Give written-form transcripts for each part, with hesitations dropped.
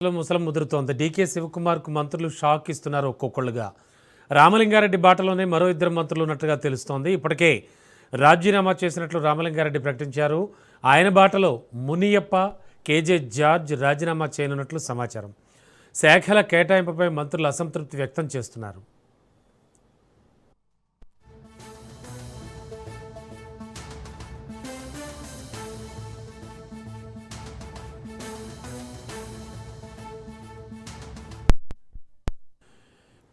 ముసలం ముదురుతోంది. DK శివకుమార్కు మంత్రులు shock ఇస్తున్నారు ఒక్కొక్కళ్ళుగా. రామలింగారెడ్డి బాటలోనే మరో ఇద్దరు మంత్రులు ఉన్నట్లుగా తెలుస్తోంది. ఇప్పటికే రాజీనామా చేసినట్లు రామలింగారెడ్డి ప్రకటించారు. ఆయన బాటలో మునియప్ప, కేజే జార్జ్ రాజీనామా చేయనున్నట్లు సమాచారం. శాఖల కేటాయింపుపై మంత్రులు అసంతృప్తి వ్యక్తం చేస్తున్నారు.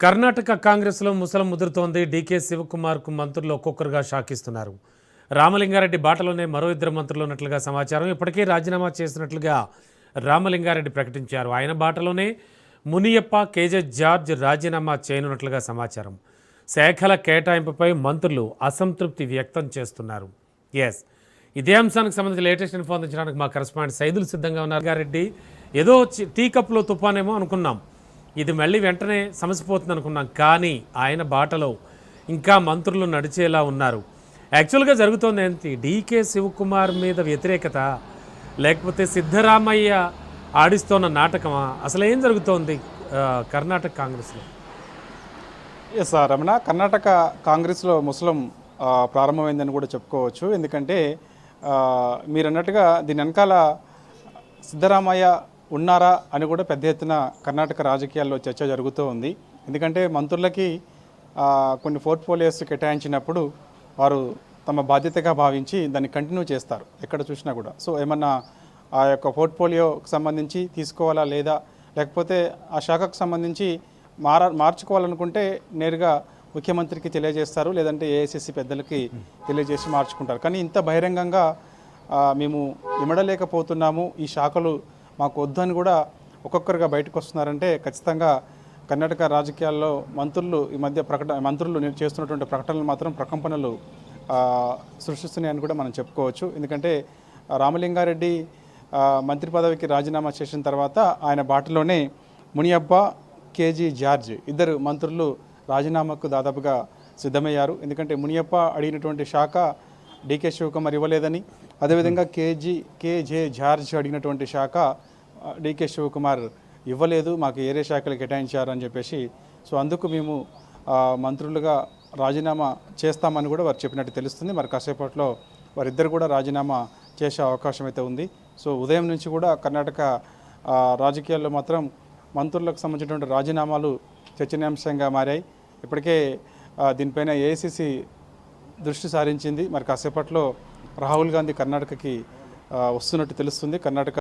కర్ణాటక కాంగ్రెస్లో ముసలం ముదురుతోంది. డీకే శివకుమార్కు మంత్రులు ఒక్కొక్కరుగా షాకిస్తున్నారు. రామలింగారెడ్డి బాటలోనే మరో ఇద్దరు మంత్రులు ఉన్నట్లుగా సమాచారం. ఇప్పటికే రాజీనామా చేసినట్లుగా రామలింగారెడ్డి ప్రకటించారు. ఆయన బాటలోనే మునియప్ప, కేజే జార్జ్ రాజీనామా చేయనున్నట్లుగా సమాచారం. శాఖల కేటాయింపుపై మంత్రులు అసంతృప్తి వ్యక్తం చేస్తున్నారు. ఇదే అంశానికి సంబంధించి లేటెస్ట్ ఇన్ఫో అందించడానికి మా కరెస్పాండెంట్ సైదులు సిద్ధంగా ఉన్నారు. గారెడ్డి ఏదో టీ కప్లో తుఫానేమో అనుకున్నాం, ఇది మళ్ళీ వెంటనే సమసిపోతుంది అనుకున్నాం. కానీ ఆయన బాటలో ఇంకా మంత్రులు నడిచేలా ఉన్నారు. యాక్చువల్గా జరుగుతోంది ఏంటి? డీకే శివకుమార్ మీద వ్యతిరేకత, లేకపోతే సిద్ధరామయ్య ఆడిస్తోన్న నాటకమా? అసలు ఏం జరుగుతోంది కర్ణాటక కాంగ్రెస్లో? రమణ, కర్ణాటక కాంగ్రెస్లో ముసలం ప్రారంభమైందని కూడా చెప్పుకోవచ్చు. ఎందుకంటే మీరు అన్నట్టుగా దీని వెనకాల సిద్ధరామయ్య ఉన్నారా అని కూడా పెద్ద ఎత్తున కర్ణాటక రాజకీయాల్లో చర్చ జరుగుతూ ఉంది. ఎందుకంటే మంత్రులకి కొన్ని పోర్ట్ఫోలియోస్ కేటాయించినప్పుడు వారు తమ బాధ్యతగా భావించి దాన్ని కంటిన్యూ చేస్తారు ఎక్కడ చూసినా కూడా. సో ఏమన్నా ఆ యొక్క పోర్ట్ఫోలియోకి సంబంధించి తీసుకోవాలా లేదా, లేకపోతే ఆ శాఖకు సంబంధించి మార్చుకోవాలనుకుంటే నేరుగా ముఖ్యమంత్రికి తెలియజేస్తారు, లేదంటే ఏఐసిసి పెద్దలకి తెలియజేసి మార్చుకుంటారు. కానీ ఇంత బహిరంగంగా మేము ఇమడలేకపోతున్నాము, ఈ శాఖలు మాకు వద్దని కూడా ఒక్కొక్కరుగా బయటకు వస్తున్నారంటే ఖచ్చితంగా కర్ణాటక రాజకీయాల్లో మంత్రులు ఈ మధ్య మంత్రులు చేస్తున్నటువంటి ప్రకటనలు మాత్రం ప్రకంపనలు సృష్టిస్తున్నాయని కూడా మనం చెప్పుకోవచ్చు. ఎందుకంటే రామలింగారెడ్డి మంత్రి పదవికి రాజీనామా చేసిన తర్వాత ఆయన బాటలోనే మునియప్ప, కేజీ జార్జ్ ఇద్దరు మంత్రులు రాజీనామాకు దాదాపుగా సిద్ధమయ్యారు. ఎందుకంటే మునియప్ప అడిగినటువంటి శాఖ డీకే శివకుమార్ ఇవ్వలేదని, అదేవిధంగా కేజే జార్జ్ అడిగినటువంటి శాఖ డీకే శివకుమార్ ఇవ్వలేదు, మాకు ఏరే శాఖలు కేటాయించారు అని చెప్పేసి. సో అందుకు మేము మంత్రులుగా రాజీనామా చేస్తామని కూడా వారు చెప్పినట్టు తెలుస్తుంది. మరి కాసేపట్లో వారిద్దరు కూడా రాజీనామా చేసే అవకాశం అయితే ఉంది. సో ఉదయం నుంచి కూడా కర్ణాటక రాజకీయాల్లో మాత్రం మంత్రులకు సంబంధించినటువంటి రాజీనామాలు చర్చనీయాంశంగా మారాయి. ఇప్పటికే దీనిపైన ఏఐసిసి దృష్టి సారించింది. మరి కాసేపట్లో రాహుల్ గాంధీ కర్ణాటకకి వస్తున్నట్టు తెలుస్తుంది. కర్ణాటక